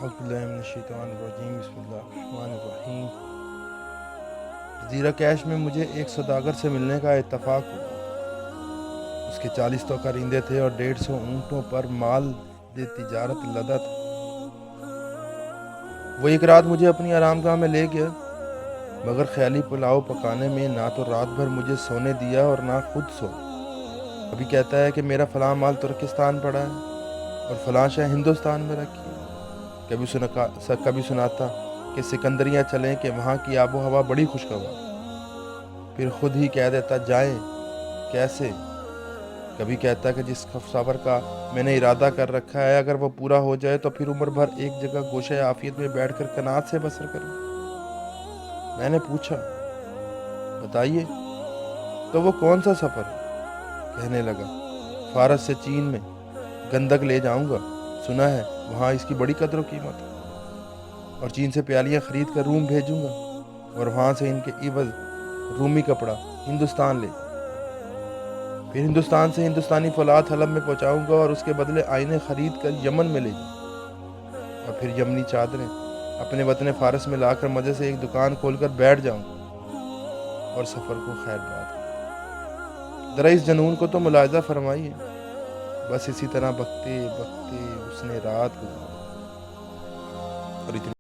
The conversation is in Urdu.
اعوذ باللہ من الشیطان الرجیم بسم اللہ الرحمن الرحیم۔ جزیرہ کیش میں مجھے ایک سوداگر سے ملنے کا اتفاق ہوا۔ اس کے 40 تو کارندے تھے اور 150 اونٹوں پر مال تجارت لدا تھا۔ وہ ایک رات مجھے اپنی آرام گاہ میں لے گیا، مگر خیالی پلاؤ پکانے میں نہ تو رات بھر مجھے سونے دیا اور نہ خود سویا۔ کبھی کہتا ہے کہ میرا فلاں مال ترکستان پڑا ہے اور فلاں شے ہندوستان میں رکھی ہے۔ کبھی سناتا کہ سکندریہ چلیں کہ وہاں کی آب و ہوا بڑی خوشگوار، پھر خود ہی کہہ دیتا جائیں کیسے۔ کبھی کہتا کہ جس سفر کا میں نے ارادہ کر رکھا ہے اگر وہ پورا ہو جائے تو پھر عمر بھر ایک جگہ گوشہ عافیت میں بیٹھ کر قناعت سے بسر کروں۔ میں نے پوچھا بتائیے تو وہ کون سا سفر ہے؟ کہنے لگا فارس سے چین میں گندک لے جاؤں گا، سنا ہے وہاں اس کی بڑی قدر و قیمت ہے، اور چین سے پیالیاں خرید کر روم بھیجوں گا اور وہاں سے ان کے عوض رومی کپڑا ہندوستان لے جاؤں گا، پھر ہندوستان سے ہندوستانی فولاد حلب میں پہنچاؤں گا اور اس کے بدلے آئینے خرید کر یمن میں لے جاؤں گا، اور پھر یمنی چادریں اپنے وطن فارس میں لا کر مزے سے ایک دکان کھول کر بیٹھ جاؤں گا اور سفر کو خیر بات کروں۔ ذرا اس جنون کو تو ملاحظہ فرمائیے، بس اسی طرح بکتے بکتے اس نے رات گزاری اور اتنی